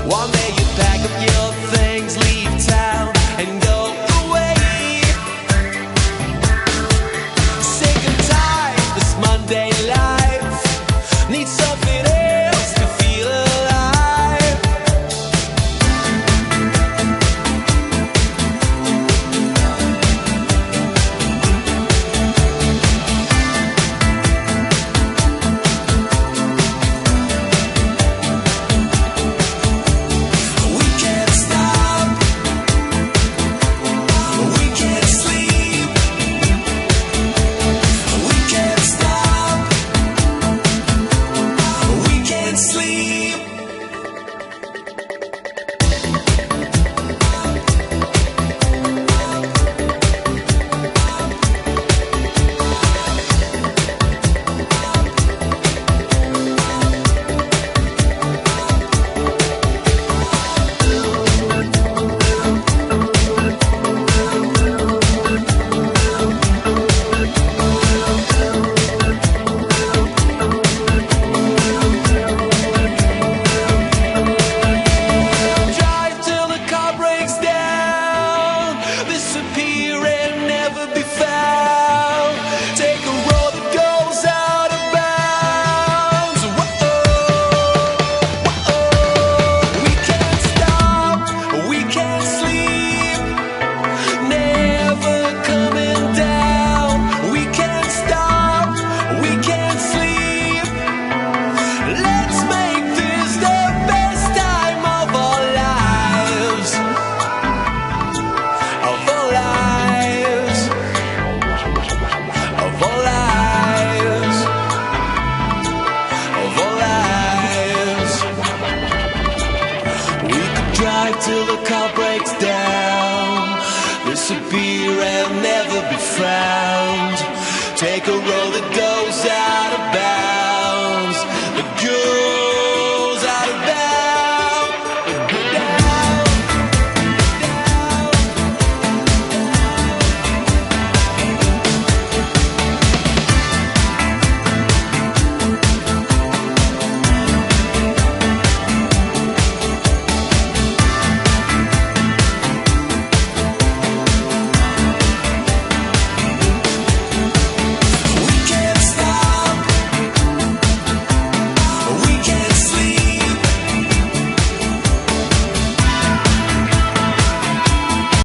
One day you pack up your things, leave town, and go away. Sick and tired, this Monday life needs something else to feel alive. We can't stop, we can't sleep. We can't stop, we can't sleep. Drive till the car breaks down, disappear and never be found. Take a road that goes out of bounds. We can't stop, we can't sleep, never coming down. We can't stop, we can't sleep. Let's make this the best time of our lives, of our lives, of our lives, of our lives. We could drive till the